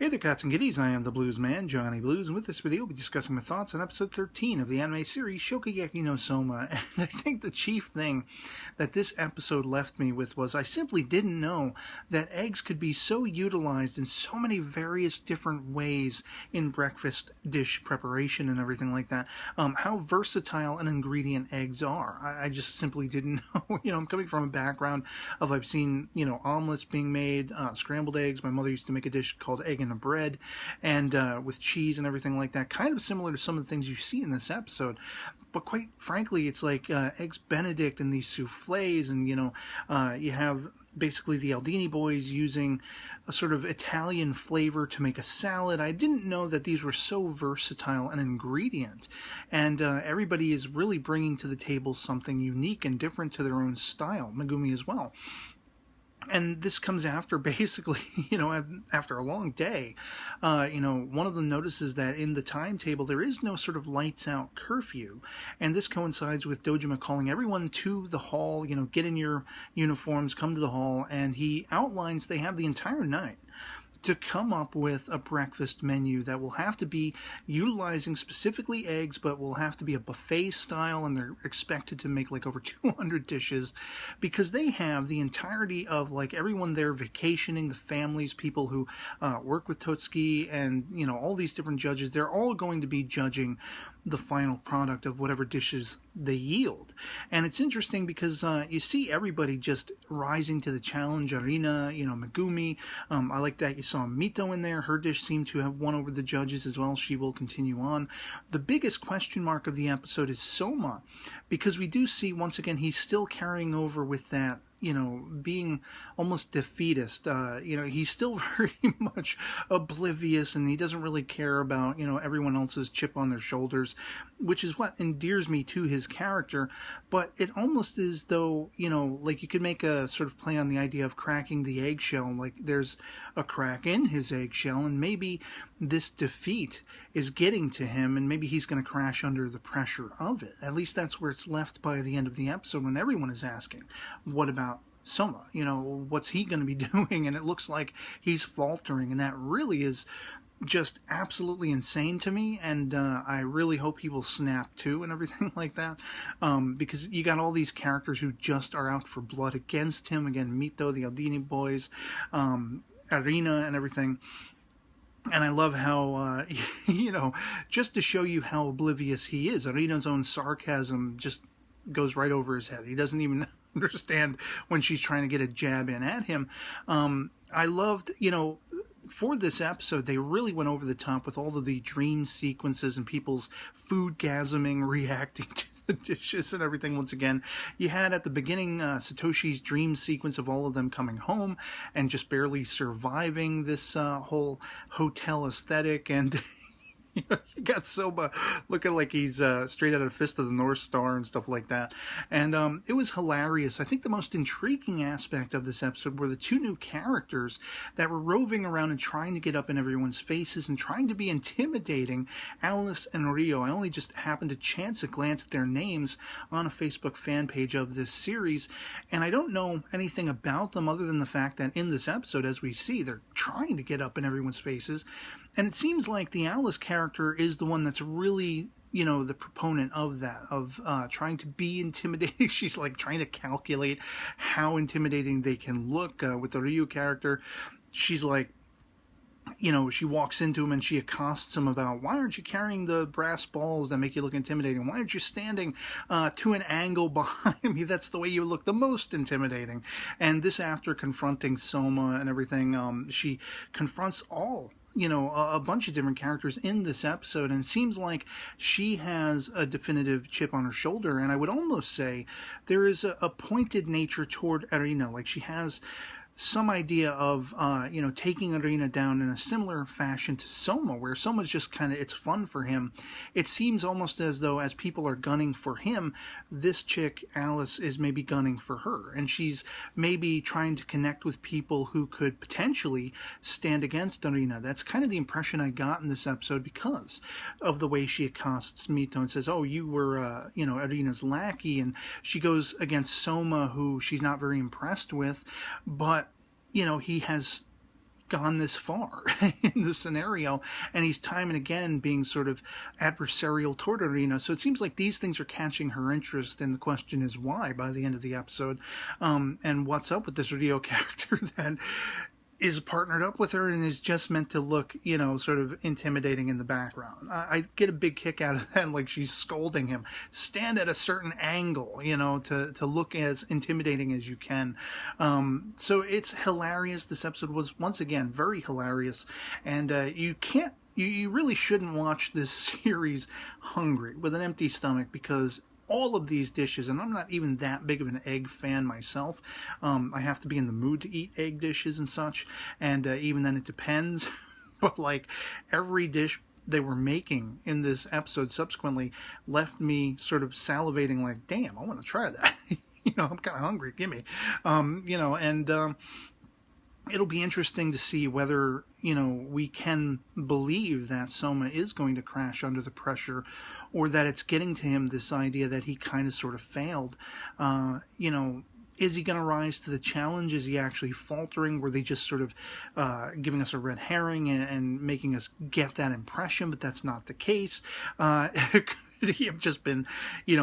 Hey there, cats and kitties. I am the Blues Man, Johnny Blues, and with this video, we'll be discussing my thoughts on episode 13 of the anime series Shokugeki no Soma. And I think the chief thing that this episode left me with was I simply didn't know that eggs could be so utilized in so many various different ways in breakfast dish preparation and everything like that. How versatile an ingredient eggs are. I just simply didn't know. I'm coming from a background of I've seen, omelets being made, scrambled eggs. My mother used to make a dish called egg and a bread, and with cheese and everything like that, kind of similar to some of the things you see in this episode. But quite frankly, it's like eggs Benedict and these souffles, and you have basically the Aldini boys using a sort of Italian flavor to make a salad. I didn't know that these were so versatile an ingredient, and everybody is really bringing to the table something unique and different to their own style, Megumi as well. And this comes after basically, after a long day. One of them notices that in the timetable there is no sort of lights out curfew. And this coincides with Dojima calling everyone to the hall, get in your uniforms, come to the hall. And he outlines they have the entire night to come up with a breakfast menu that will have to be utilizing specifically eggs, but will have to be a buffet style, and they're expected to make like over 200 dishes because they have the entirety of like everyone there vacationing, the families, people who work with Totsuki, and all these different judges. They're all going to be judging the final product of whatever dishes they yield. And it's interesting because you see everybody just rising to the challenge. Arina, Megumi. I like that you saw Mito in there. Her dish seemed to have won over the judges as well. She will continue on. The biggest question mark of the episode is Soma, because we do see once again he's still carrying over with that being almost defeatist. He's still very much oblivious, and he doesn't really care about, everyone else's chip on their shoulders, which is what endears me to his character. But it almost is though, like you could make a sort of play on the idea of cracking the eggshell, like there's a crack in his eggshell, and maybe this defeat is getting to him, and maybe he's going to crash under the pressure of it. At least that's where it's left by the end of the episode, when everyone is asking, what about Soma? What's he going to be doing? And it looks like he's faltering, and that really is just absolutely insane to me, and I really hope he will snap too and everything like that, because you got all these characters who just are out for blood against him. Again, Mito, the Aldini boys, Arina and everything. And I love how, just to show you how oblivious he is, Arina's own sarcasm just goes right over his head. He doesn't even understand when she's trying to get a jab in at him. I loved, for this episode, they really went over the top with all of the dream sequences and people's food-gasming, reacting to the dishes and everything. Once again, you had at the beginning Satoshi's dream sequence of all of them coming home and just barely surviving this whole hotel aesthetic, and you got Soma looking like he's straight out of Fist of the North Star and stuff like that. And it was hilarious. I think the most intriguing aspect of this episode were the two new characters that were roving around and trying to get up in everyone's faces and trying to be intimidating, Alice and Rio. I only just happened to chance a glance at their names on a Facebook fan page of this series, and I don't know anything about them other than the fact that in this episode, as we see, they're trying to get up in everyone's faces. And it seems like the Alice character is the one that's really, the proponent of that, of trying to be intimidating. She's like trying to calculate how intimidating they can look. With the Ryu character, she's like, she walks into him and she accosts him about, why aren't you carrying the brass balls that make you look intimidating? Why aren't you standing to an angle behind me? That's the way you look the most intimidating. And this after confronting Soma and everything, she confronts all a bunch of different characters in this episode, and it seems like she has a definitive chip on her shoulder, and I would almost say there is a pointed nature toward Arina, like she has some idea of, taking Arina down in a similar fashion to Soma, where Soma's just kind of, it's fun for him. It seems almost as though as people are gunning for him, this chick, Alice, is maybe gunning for her. And she's maybe trying to connect with people who could potentially stand against Arina. That's kind of the impression I got in this episode because of the way she accosts Mito and says, oh, you were, Arina's lackey. And she goes against Soma, who she's not very impressed with, but he has gone this far in the scenario, and he's time and again being sort of adversarial toward Arena. So it seems like these things are catching her interest, and the question is why by the end of the episode, and what's up with this Rio character that is partnered up with her and is just meant to look, sort of intimidating in the background. I get a big kick out of that, like she's scolding him. Stand at a certain angle, to look as intimidating as you can. So it's hilarious. This episode was, once again, very hilarious. And you really shouldn't watch this series hungry, with an empty stomach, because all of these dishes, and I'm not even that big of an egg fan myself. I have to be in the mood to eat egg dishes and such, and even then it depends. But like every dish they were making in this episode subsequently left me sort of salivating, like, damn, I want to try that. I'm kind of hungry. Gimme. It'll be interesting to see whether, we can believe that Soma is going to crash under the pressure, or that it's getting to him this idea that he kind of sort of failed. Is he going to rise to the challenge? Is he actually faltering? Were they just sort of giving us a red herring and making us get that impression, but that's not the case? Could he have just been,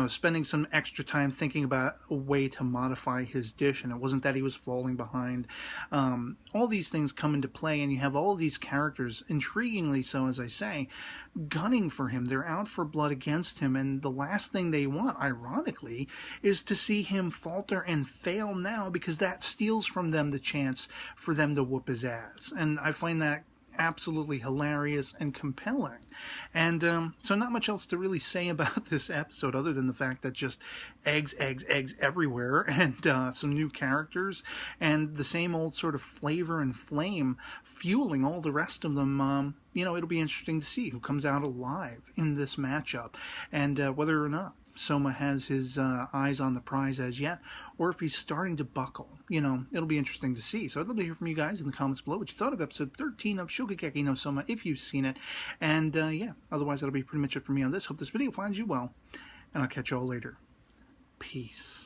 spending some extra time thinking about a way to modify his dish, and it wasn't that he was falling behind? All these things come into play, and you have all of these characters, intriguingly so, as I say, gunning for him. They're out for blood against him, and the last thing they want, ironically, is to see him falter and fail now, because that steals from them the chance for them to whoop his ass. And I find that absolutely hilarious and compelling. And so not much else to really say about this episode, other than the fact that just eggs everywhere, and some new characters, and the same old sort of flavor and flame fueling all the rest of them. It'll be interesting to see who comes out alive in this matchup, and whether or not Soma has his eyes on the prize as yet, or if he's starting to buckle. It'll be interesting to see. So I'd love to hear from you guys in the comments below what you thought of episode 13 of Shokugeki no Soma, if you've seen it. And otherwise that'll be pretty much it for me on this. Hope this video finds you well, and I'll catch you all later. Peace.